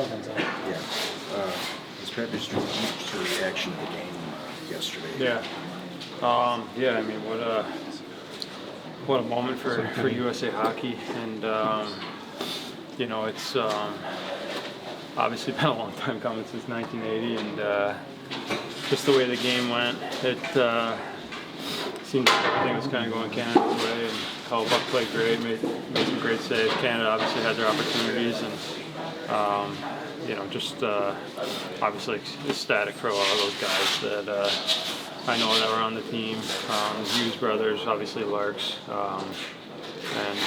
Something's up. Yeah. Just your reaction to the game yesterday. Yeah. Yeah, I mean, what a moment for USA Hockey. And, you know, it's obviously been a long time coming, since 1980. And just the way the game went, it seemed like everything was kind of going Canada's way. And Hellebuyck played great, made some great saves. Canada obviously had their opportunities. And, you know, just obviously ecstatic for a lot of those guys that I know that were on the team. Hughes brothers, obviously Larks, and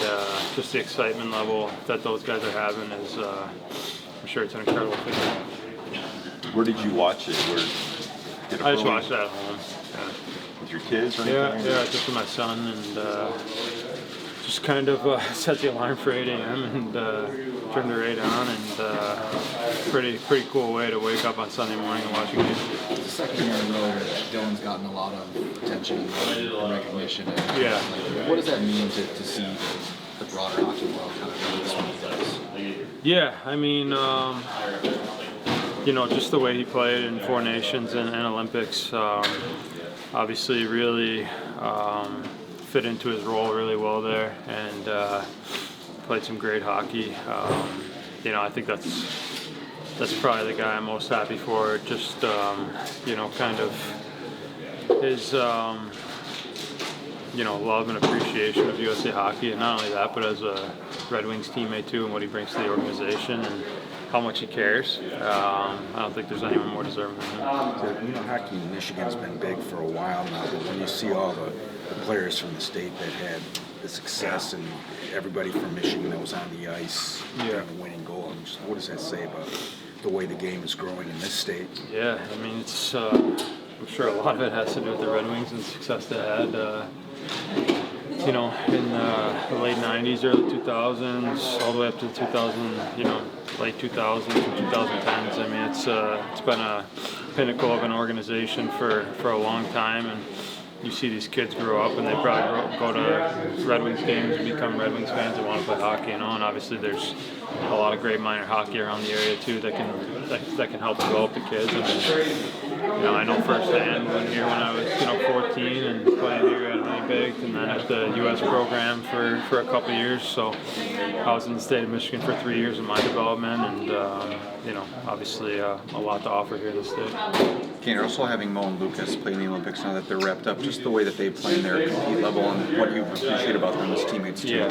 just the excitement level that those guys are having is, I'm sure it's an incredible feeling. Where did you watch it? I just watched it at home. Yeah. With your kids or anything? Yeah, just with my son, and just kind of set the alarm for 8 a.m. and turned the radio on, and pretty cool way to wake up on Sunday morning and watch a game. It's the second year in a row that Dylan's gotten a lot of attention and recognition. And yeah. What does that mean to see the broader hockey world kind of really this one does? Yeah, I mean, you know, just the way he played in Four Nations and Olympics, obviously really fit into his role really well there, and played some great hockey. You know, I think that's probably the guy I'm most happy for. Just you know, kind of his you know, love and appreciation of USA Hockey, and not only that, but as a Red Wings teammate too, and what he brings to the organization, and how much he cares. I don't think there's anyone more deserving than him. So, you know, hockey in Michigan's been big for a while now, but when you see all the players from the state that had the success, and everybody from Michigan that was on the ice during the winning goal, what does that say about the way the game is growing in this state? Yeah, I mean, it's I'm sure a lot of it has to do with the Red Wings and the success they had. You know, in the late 90s, early 2000s, all the way up to 2000, you know, late 2000s and 2010s. I mean, it's been a pinnacle of an organization for a long time, and you see these kids grow up, and they probably go to Red Wings games and become Red Wings fans and want to play hockey, you know. And obviously, there's a lot of great minor hockey around the area too that can help develop the kids. I mean, you know, I know firsthand when I was 14 and playing here at Hellebuyck, and then at the U.S. program for a couple of years. So I was in the state of Michigan for 3 years in my development, and you know, obviously a lot to offer here in the state. Kane, also having Mo and Lucas play in the Olympics now that they're wrapped up, just the way that they play in their compete level and what you appreciate about them as teammates too. Yeah,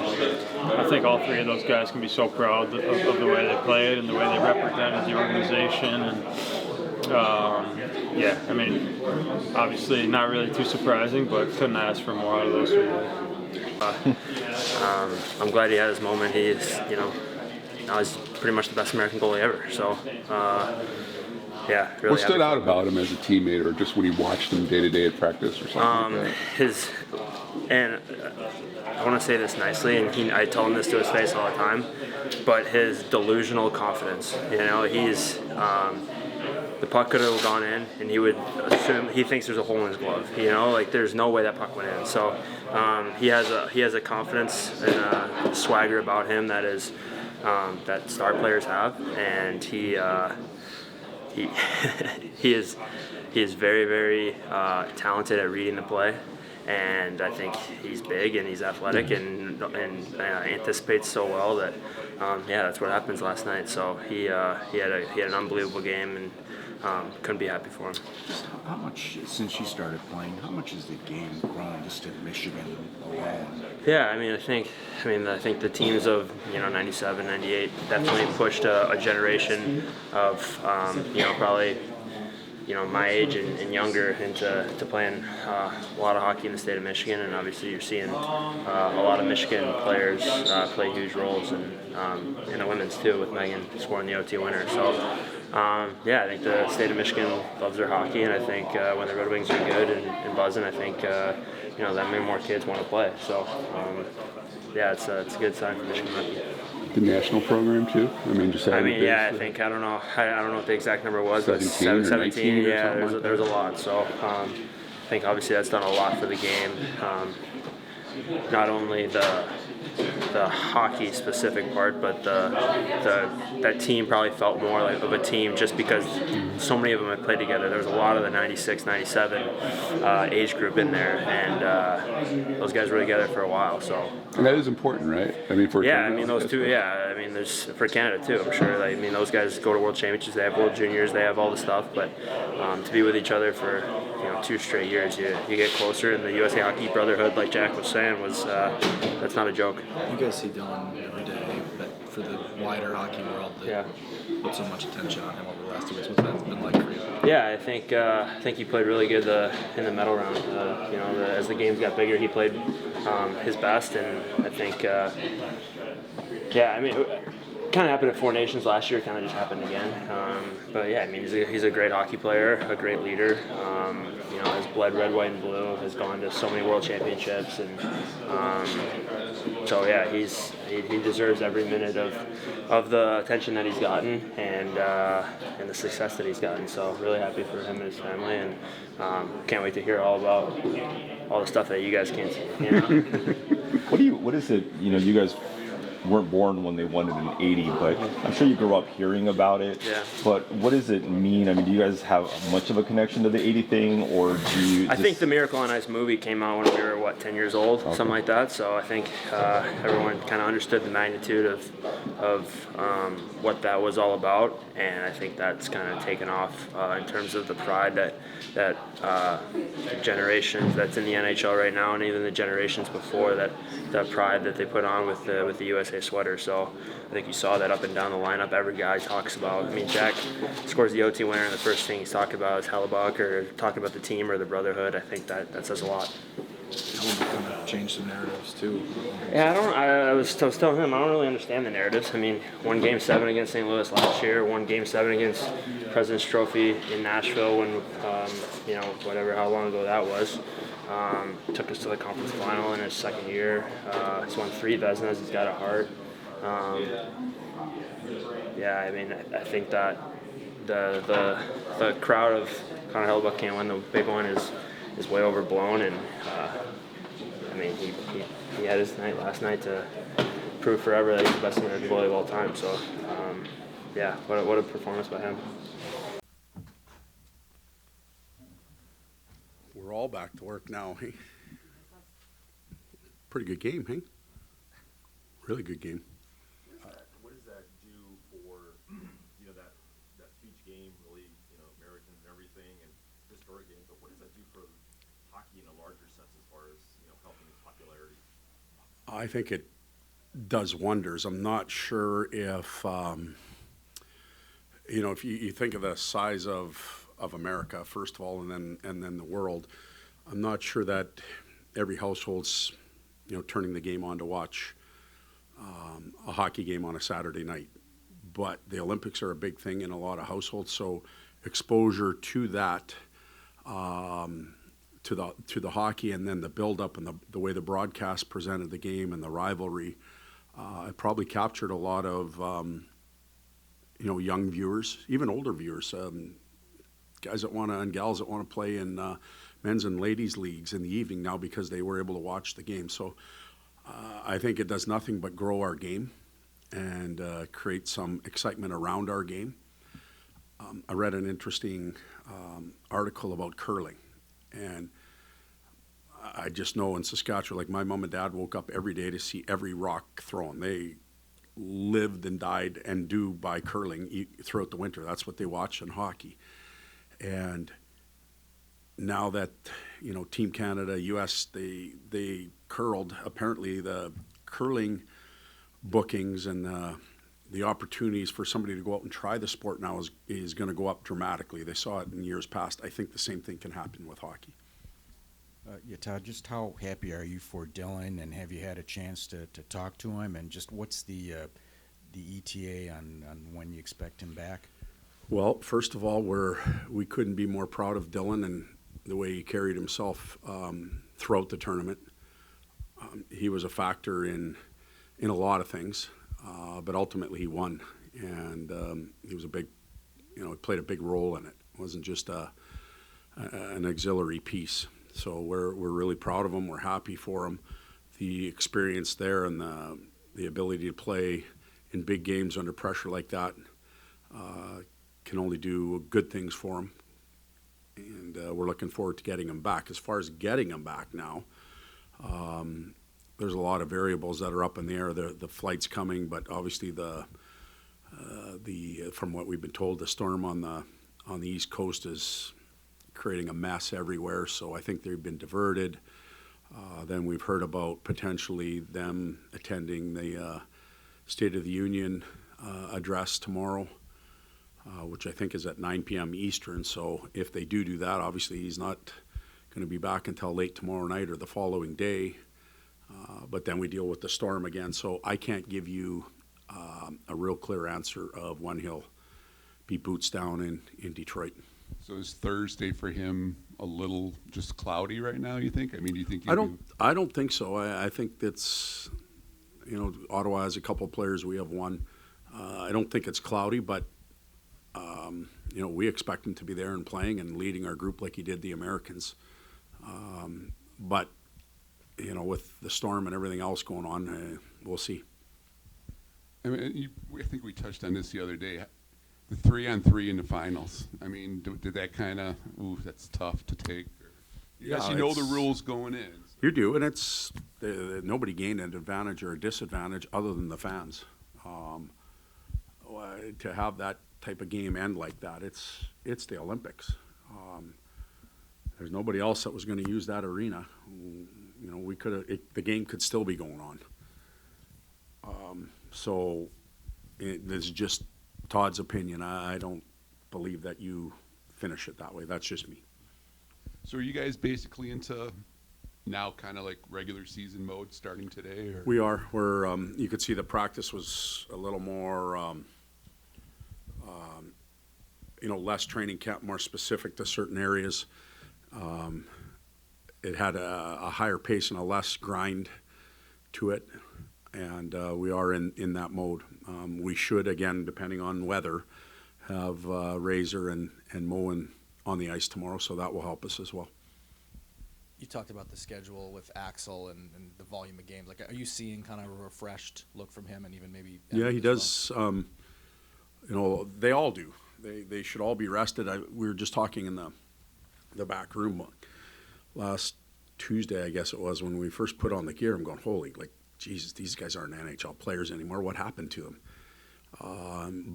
I think all three of those guys can be so proud of the way they played and the way they represented the organization. And yeah, I mean, obviously not really too surprising, but couldn't ask for more out of those three guys. I'm glad he had his moment. He's, you know, now he's pretty much the best American goalie ever. So, yeah, really. What stood out about him as a teammate, or just when you watched him day to day at practice, or something like that? And I want to say this nicely, and I tell him this to his face all the time, but his delusional confidence. You know, he's the puck could have gone in, and he would assume he thinks there's a hole in his glove. You know, like there's no way that puck went in. So he has a confidence and a swagger about him that is that star players have, and he is very, very talented at reading the play, and I think he's big and he's athletic and anticipates so well that yeah, that's what happens last night. So he had an unbelievable game, and couldn't be happy for him. Just how much, since you started playing, how much has the game grown just in Michigan alone? Yeah, I think the teams of 97, 98 definitely pushed a generation of probably my age and younger into playing a lot of hockey in the state of Michigan, and obviously you're seeing a lot of Michigan players play huge roles, and in the women's too, with Megan scoring the OT winner. So yeah, I think the state of Michigan loves their hockey, and I think when the Red Wings are good and buzzing, I think that many more kids want to play. So yeah, it's a good sign for Michigan hockey. The national program too. Yeah, I think I don't know what the exact number was, but 17. Yeah, there's a lot. So I think obviously that's done a lot for the game. Not only the the hockey specific part, but that team probably felt more like of a team just because so many of them had played together. There was a lot of the 96, 97 age group in there, and those guys were together for a while. So. And that is important, right? I mean, for Yeah, I Canada, mean those two. Yeah, I mean there's for Canada too. I'm sure. Like, I mean those guys go to World Championships. They have World Juniors. They have all the stuff. But to be with each other for 2 straight years, you get closer. And the USA Hockey Brotherhood, like Jack was saying, was that's not a joke. You guys see Dylan every day, but for the wider hockey world, that put so much attention on him over the last 2 weeks. What's that been like for you? Yeah, I think he played really good in the medal round. As the games got bigger, he played his best, and I think, I mean, kind of happened at Four Nations last year. Kind of just happened again. But yeah, I mean, he's a great hockey player, a great leader. Has bled red, white, and blue. Has gone to so many World Championships, and so yeah, he deserves every minute of the attention that he's gotten and the success that he's gotten. So really happy for him and his family, and can't wait to hear all about all the stuff that you guys can't see. What is it? You guys weren't born when they won it in '80, but I'm sure you grew up hearing about it. Yeah. But what does it mean? I mean, do you guys have much of a connection to the '80 thing, or do you? I think the Miracle on Ice movie came out when we were 10 years old, something like that. So I think everyone kind of understood the magnitude of what that was all about, and I think that's kind of taken off in terms of the pride that the generations that's in the NHL right now, and even the generations before that pride that they put on with the USA sweater. So I think you saw that up and down the lineup. Every guy talks about. I mean, Jack scores the OT winner, and the first thing he's talking about is Hellebuyck, or talking about the team or the brotherhood. I think that says a lot. Hellebuyck kind of changed some narratives too. Yeah, I was telling him I don't really understand the narratives. I mean, won Game 7 against St. Louis last year, won Game 7 against President's Trophy in Nashville when how long ago that was. Took us to the conference final in his second year. He's won 3 Vezinas. He's got a heart. I mean, I think that the crowd of Connor Hellebuyck can't win the big one is way overblown, and I mean he had his night last night to prove forever that he's the best American goalie of all time. So what a performance by him. We're all back to work now, hey? Pretty good game, hey? Really good game. What does that do for, that huge game, really, Americans and everything, and historic game, but what does that do for hockey in a larger sense as far as, helping its popularity? I think it does wonders. I'm not sure if, if you think of the size of America, first of all, and then the world, I'm not sure that every household's, turning the game on to watch a hockey game on a Saturday night. But the Olympics are a big thing in a lot of households, so exposure to that, to the hockey, and then the build-up and the way the broadcast presented the game and the rivalry, it probably captured a lot of young viewers, even older viewers, guys and gals that want to play in men's and ladies leagues in the evening now because they were able to watch the game. So I think it does nothing but grow our game and create some excitement around our game. I read an interesting article about curling, and I just know in Saskatchewan, like my mom and dad woke up every day to see every rock thrown. They lived and died and do by curling throughout the winter. That's what they watch in hockey. And now that, Team Canada, US, they curled, apparently the curling bookings and the opportunities for somebody to go out and try the sport now is going to go up dramatically. They saw it in years past. I think the same thing can happen with hockey. Todd, just how happy are you for Dylan, and have you had a chance to talk to him, and just what's the ETA on when you expect him back? Well, first of all, we couldn't be more proud of Dylan and the way he carried himself throughout the tournament. He was a factor in a lot of things, but ultimately he won, and he was he played a big role in it. It wasn't just an auxiliary piece. So we're really proud of him. We're happy for him. The experience there and the ability to play in big games under pressure like that can only do good things for him. And we're looking forward to getting him back. As far as getting him back now, there's a lot of variables that are up in the air. The flight's coming, but obviously from what we've been told, the storm on the East Coast is creating a mess everywhere. So I think they've been diverted. Then we've heard about potentially them attending the State of the Union address tomorrow, which I think is at 9 p.m. Eastern. So if they do that, obviously he's not going to be back until late tomorrow night or the following day. But then we deal with the storm again. So I can't give you a real clear answer of when he'll be boots down in Detroit. So is Thursday for him a little just cloudy right now, you think? I mean, do you think I don't think so. I think that's, Ottawa has a couple of players. We have one. I don't think it's cloudy, but, we expect him to be there and playing and leading our group like he did the Americans. But, with the storm and everything else going on, we'll see. I mean, I think we touched on this the other day. The 3-on-3 in the finals. I mean, did that kind of, that's tough to take? Yes, you know the rules going in. So. You do, and it's nobody gained an advantage or a disadvantage other than the fans. To have that type of game end like that, it's the Olympics. There's nobody else that was going to use that arena. We could the game could still be going on. So this is just Todd's opinion. I don't believe that you finish it that way. That's just me. So are you guys basically into now kind of like regular season mode starting today? Or? We are. We're you could see the practice was a little more less training camp, more specific to certain areas. It had a higher pace and a less grind to it. And we are in that mode. We should, again, depending on weather, have Razor and Moen on the ice tomorrow, so that will help us as well. You talked about the schedule with Axel and the volume of games. Like, are you seeing kind of a refreshed look from him, and even maybe? Yeah, he does. Well? They all do. They should all be rested. We were just talking in the back room last Tuesday, I guess it was, when we first put on the gear. I'm going, holy, Jesus, these guys aren't NHL players anymore. What happened to them?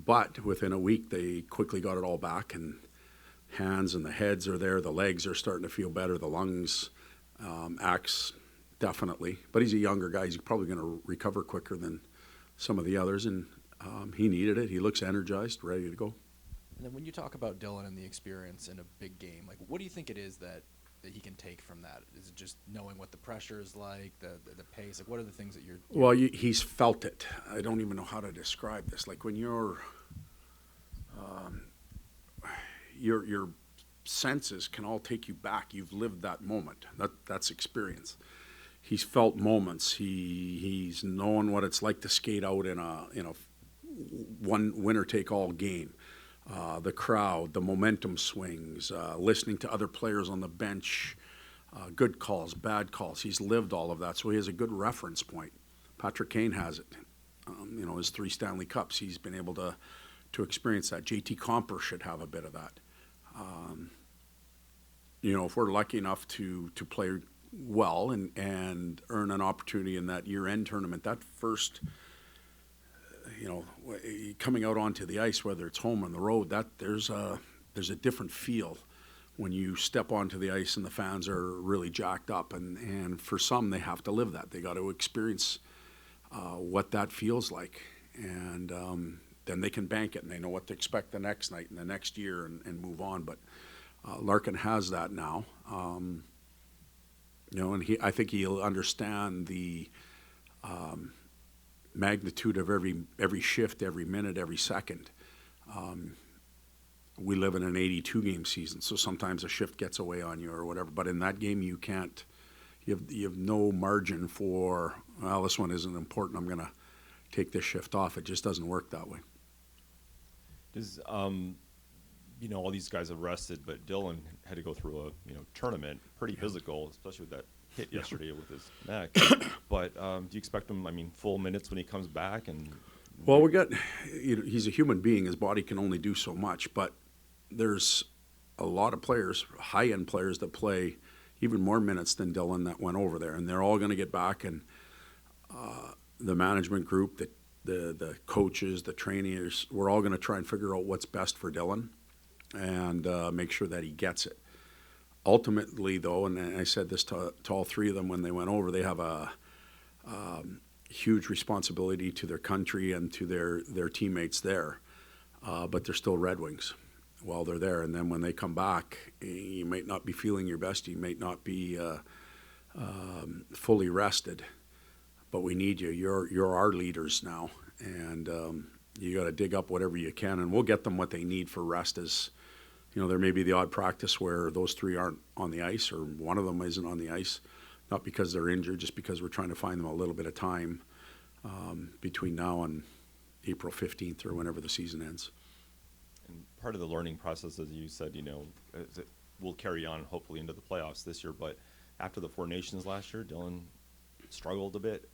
But within a week, they quickly got it all back, and hands and the heads are there. The legs are starting to feel better. The lungs, Axe, definitely. But he's a younger guy. He's probably going to recover quicker than some of the others, and he needed it. He looks energized, ready to go. And then when you talk about Dylan and the experience in a big game, what do you think it is that he can take from that? Is it just knowing what the pressure is like, the pace? What are the things that you're... Well, he's felt it. I don't even know how to describe this. Like when your senses can all take you back. You've lived that moment. That's experience. He's felt moments. He's known what it's like to skate out in a one winner-take-all game. The crowd, the momentum swings, listening to other players on the bench, good calls, bad calls. He's lived all of that, so he has a good reference point. Patrick Kane has it. His 3 Stanley Cups, he's been able to experience that. JT Compher should have a bit of that. If we're lucky enough to play well and earn an opportunity in that year-end tournament, that first... coming out onto the ice, whether it's home or on the road, that there's a different feel when you step onto the ice and the fans are really jacked up. And for some, they have to live that. They got to experience what that feels like. And then they can bank it and they know what to expect the next night and the next year and move on. But Larkin has that now. And I think he'll understand the magnitude of every shift, every minute, every second. We live in an 82-game season, so sometimes a shift gets away on you or whatever. But in that game, you can't. You have no margin for, well, this one isn't important. I'm going to take this shift off. It just doesn't work that way. Does all these guys have rested, but Dylan had to go through a tournament, pretty physical, especially with that hit yesterday with his neck. But do you expect him, I mean, full minutes when he comes back? And Well, he's a human being. His body can only do so much, but there's a lot of players, high-end players, that play even more minutes than Dylan that went over there, and they're all going to get back. And the management group, the coaches, the trainers, we're all going to try and figure out what's best for Dylan and make sure that he gets it. Ultimately, though, and I said this to all three of them when they went over, they have a huge responsibility to their country and to their teammates there, but they're still Red Wings while they're there. And then when they come back, you might not be feeling your best, you might not be fully rested, but we need you. You're our leaders now, and you got to dig up whatever you can, and we'll get them what they need for rest. As you know, there may be the odd practice where those three aren't on the ice, or one of them isn't on the ice, not because they're injured, just because we're trying to find them a little bit of time between now and April 15th or whenever the season ends. And part of the learning process, as you said, will carry on hopefully into the playoffs this year. But after the Four Nations last year, Dylan struggled a bit.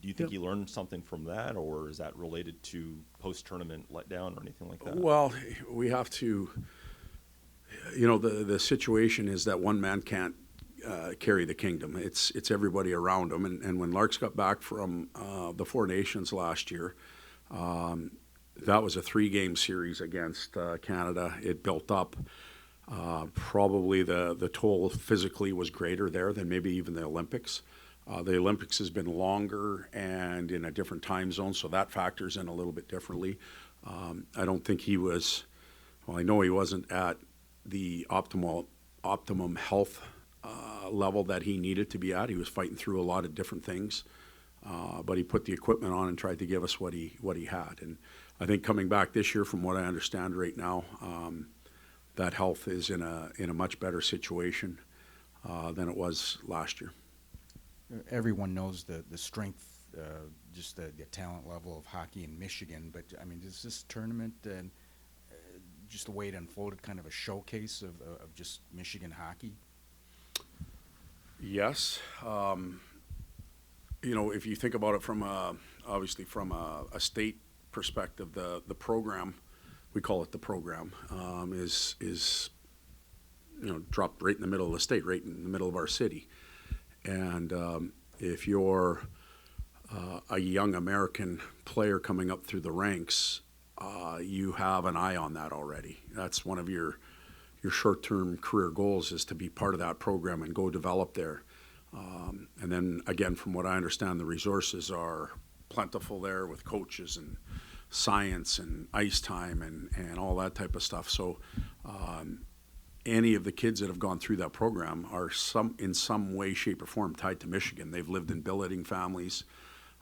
Do you think he learned something from that, or is that related to post-tournament letdown or anything like that? Well, we have to, the situation is that one man can't carry the kingdom. It's everybody around him. And when Larks got back from the Four Nations last year, that was a 3-game series against Canada. It built up. Probably the toll physically was greater there than maybe even the Olympics. The Olympics has been longer and in a different time zone, so that factors in a little bit differently. I don't think he was, I know he wasn't at the optimum health level that he needed to be at. He was fighting through a lot of different things, but he put the equipment on and tried to give us what he had. And I think coming back this year, from what I understand right now, that health is in a much better situation than it was last year. Everyone knows the strength, just the talent level of hockey in Michigan. But I mean, is this tournament and just the way it unfolded kind of a showcase of just Michigan hockey? Yes. If you think about it from obviously from a state perspective, the program, we call it the program, is dropped right in the middle of the state, right in the middle of our city. And if you're a young American player coming up through the ranks, you have an eye on that already. That's one of your short-term career goals, is to be part of that program and go develop there. And then, again, from what I understand, the resources are plentiful there with coaches and science and ice time and all that type of stuff. So any of the kids that have gone through that program are in some way, shape, or form tied to Michigan. They've lived in billeting families.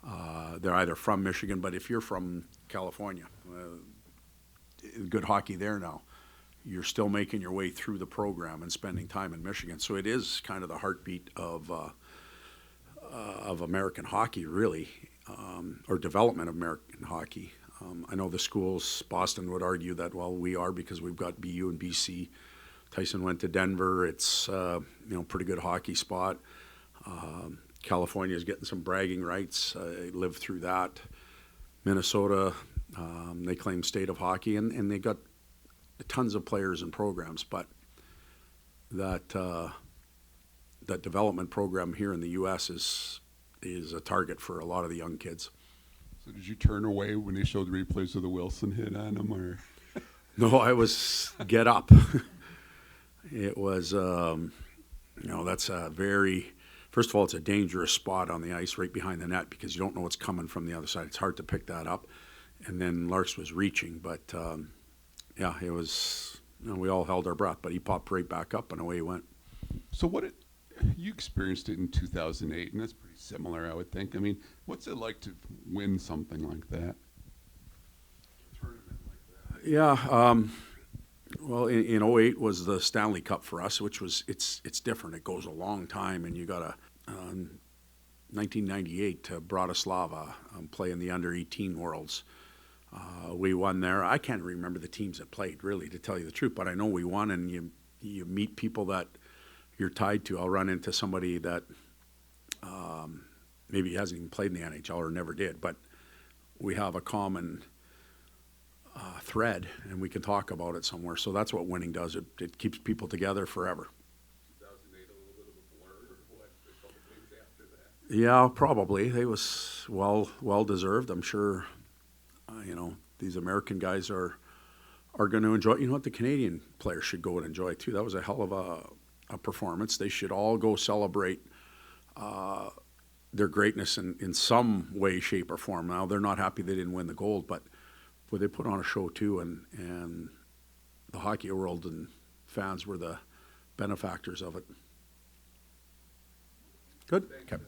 They're either from Michigan, but if you're from California, good hockey there now, you're still making your way through the program and spending time in Michigan. So it is kind of the heartbeat of American hockey, really, or development of American hockey. I know the schools, Boston would argue that, well, we are because we've got BU and BC. Tyson went to Denver. It's pretty good hockey spot. California is getting some bragging rights. I lived through that. Minnesota, they claim state of hockey, and they got tons of players and programs. But that development program here in the U.S. is a target for a lot of the young kids. So did you turn away when they showed replays of the Wilson hit on him, or? No, I was get up. It was, that's a very, first of all, it's a dangerous spot on the ice right behind the net because you don't know what's coming from the other side. It's hard to pick that up. And then Larks was reaching, but it was, we all held our breath, but he popped right back up and away he went. So you experienced it in 2008, and that's pretty similar, I would think. I mean, what's it like to win something like that? Tournament like that? Yeah, well, in 08 was the Stanley Cup for us, which was, it's different. It goes a long time, and you got to, 1998 to Bratislava, play in the under-18 Worlds. We won there. I can't remember the teams that played, really, to tell you the truth, but I know we won, and you meet people that, you're tied to. I'll run into somebody that maybe hasn't even played in the NHL or never did, but we have a common thread, and we can talk about it somewhere. So that's what winning does. It keeps people together forever. 2008, a little bit of a blur, or what? A couple things after that. Yeah, probably. It was well deserved. I'm sure. These American guys are going to enjoy. You know what? The Canadian players should go and enjoy too. That was a hell of a performance. They should all go celebrate their greatness in some way, shape, or form. Now they're not happy they didn't win the gold, but boy, they put on a show too, and the hockey world and fans were the benefactors of it. Good. Okay.